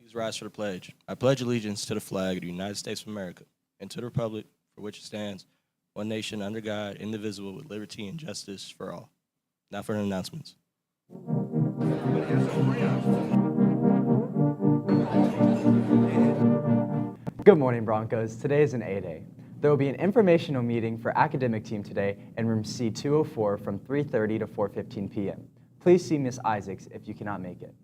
Please rise for the pledge. I pledge allegiance to the flag of the United States of America and to the republic for which it stands, one nation under God, indivisible, with liberty and justice for all. Now for the announcements. Good morning, Broncos. Today is an A-Day. There will be an informational meeting for academic team today in room C204 from 3:30 to 4:15 p.m. Please see Ms. Isaacs if you cannot make it.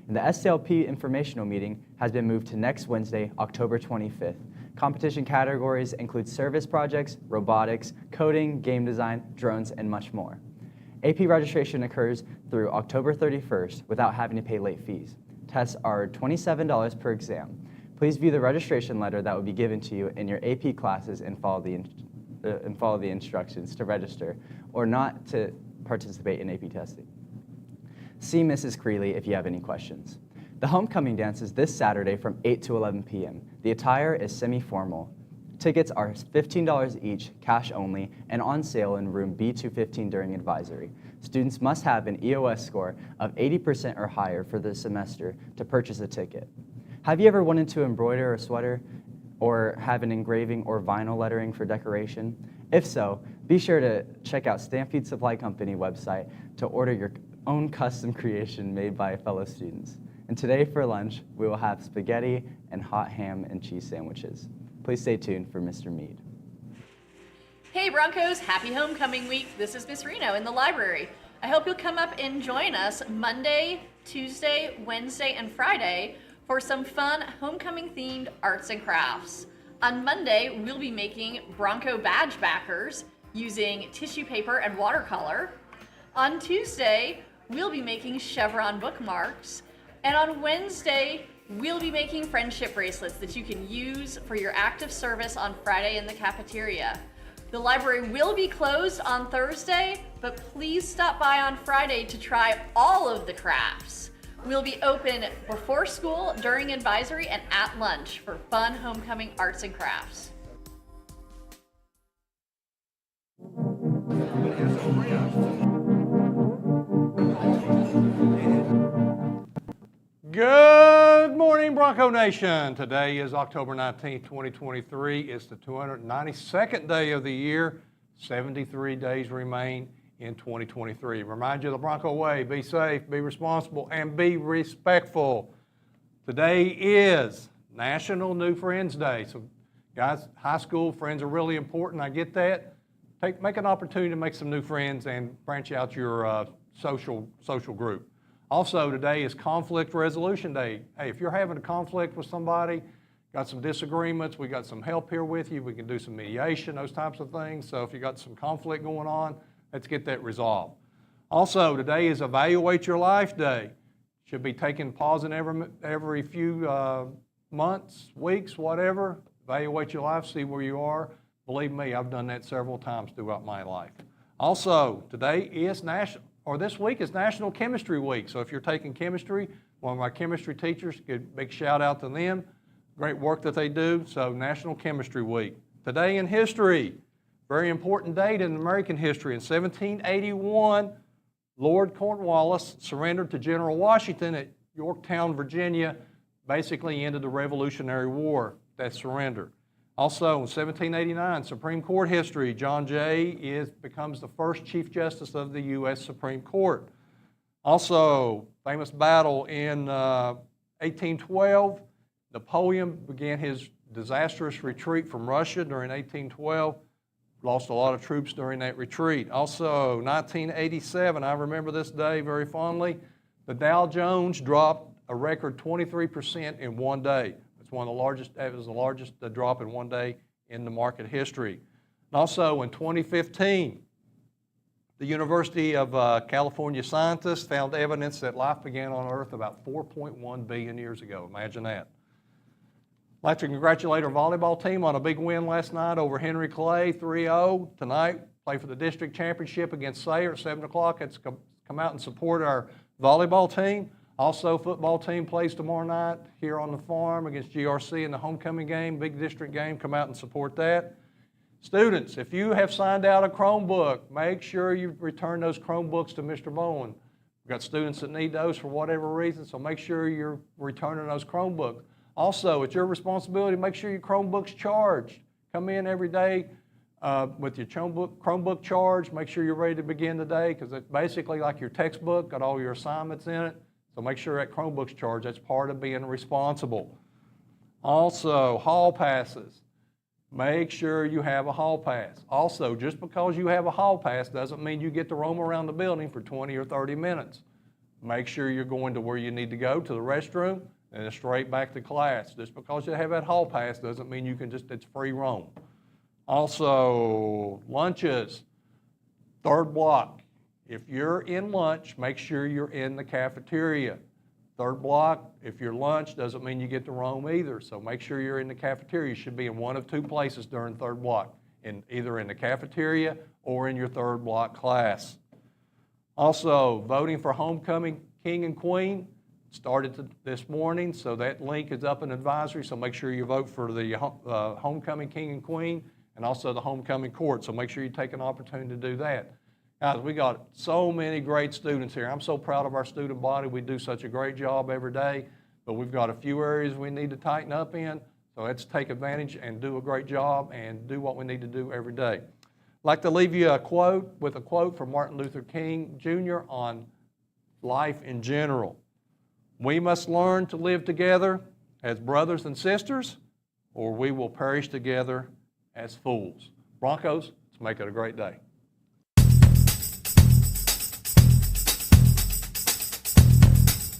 And the STLP informational meeting has been moved to next Wednesday, October 25th. Competition categories include service projects, robotics, coding, game design, drones, and much more. AP registration occurs through October 31st without having to pay late fees. Tests are $27 per exam. Please view the registration letter that will be given to you in your AP classes and follow the instructions to register or not to participate in AP testing. See Mrs. Creeley if you have any questions. The homecoming dance is this Saturday from 8 to 11 p.m. The attire is semi-formal. Tickets are $15 each, cash only, and on sale in room B215 during advisory. Students must have an EOS score of 80% or higher for the semester to purchase a ticket. Have you ever wanted to embroider a sweater or have an engraving or vinyl lettering for decoration? If so, be sure to check out Stampede Supply Company website to order your own custom creation made by fellow students. And today for lunch, we will have spaghetti and hot ham and cheese sandwiches. Please stay tuned for Mr. Mead. Hey Broncos, happy homecoming week. This is Miss Reno in the library. I hope you'll come up and join us Monday, Tuesday, Wednesday, and Friday for some fun homecoming themed arts and crafts. On Monday, we'll be making Bronco badge backers using tissue paper and watercolor. On Tuesday, we'll be making chevron bookmarks. And on Wednesday, we'll be making friendship bracelets that you can use for your active service on Friday in the cafeteria. The library will be closed on Thursday, but please stop by on Friday to try all of the crafts. We'll be open before school, during advisory, and at lunch for fun homecoming arts and crafts. Good morning, Bronco Nation. Today is October 19th, 2023. It's the 292nd day of the year. 73 days remain in 2023. Remind you of the Bronco way: be safe, be responsible, and be respectful. Today is National New Friends Day. So guys, high school friends are really important. I get that. Make an opportunity to make some new friends and branch out your social group. Also, today is Conflict Resolution Day. Hey, if you're having a conflict with somebody, got some disagreements, we got some help here with you. We can do some mediation, those types of things. So if you got some conflict going on, let's get that resolved. Also, today is Evaluate Your Life Day. Should be taking pause in every few months, weeks, whatever. Evaluate your life, see where you are. Believe me, I've done that several times throughout my life. Also, this week is National Chemistry Week. So if you're taking chemistry, one of my chemistry teachers, give a big shout out to them. Great work that they do. So National Chemistry Week. Today in history, very important date in American history. In 1781, Lord Cornwallis surrendered to General Washington at Yorktown, Virginia, basically ended the Revolutionary War, that surrender. Also, in 1789, Supreme Court history, John Jay becomes the first Chief Justice of the U.S. Supreme Court. Also, famous battle in 1812, Napoleon began his disastrous retreat from Russia during 1812, lost a lot of troops during that retreat. Also, 1987, I remember this day very fondly, the Dow Jones dropped a record 23% in one day. It was the largest drop in one day in the market history. And also in 2015, the University of California scientists found evidence that life began on Earth about 4.1 billion years ago. Imagine that. I'd like to congratulate our volleyball team on a big win last night over Henry Clay, 3-0. Tonight, play for the district championship against Sayre at 7 o'clock. Let's come out and support our volleyball team. Also, football team plays tomorrow night here on the farm against GRC in the homecoming game, big district game. Come out and support that. Students, if you have signed out a Chromebook, make sure you return those Chromebooks to Mr. Bowen. We've got students that need those for whatever reason, so make sure you're returning those Chromebooks. Also, it's your responsibility to make sure your Chromebook's charged. Come in every day with your Chromebook charged. Make sure you're ready to begin the day, because it's basically like your textbook, got all your assignments in it. So make sure that Chromebook's charged. That's part of being responsible. Also, hall passes. Make sure you have a hall pass. Also, just because you have a hall pass doesn't mean you get to roam around the building for 20 or 30 minutes. Make sure you're going to where you need to go, to the restroom, and then straight back to class. Just because you have that hall pass doesn't mean you can it's free roam. Also, lunches, third block. If you're in lunch, make sure you're in the cafeteria. Third block, if your lunch doesn't mean you get to roam either, so make sure you're in the cafeteria. You should be in one of two places during third block, either in the cafeteria or in your third block class. Also, voting for homecoming king and queen started this morning, so that link is up in advisory, so make sure you vote for the homecoming king and queen and also the homecoming court, so make sure you take an opportunity to do that. Guys, we got so many great students here. I'm so proud of our student body. We do such a great job every day, but we've got a few areas we need to tighten up in, so let's take advantage and do a great job and do what we need to do every day. I'd like to leave you a quote from Martin Luther King Jr. on life in general. We must learn to live together as brothers and sisters, or we will perish together as fools. Broncos, let's make it a great day.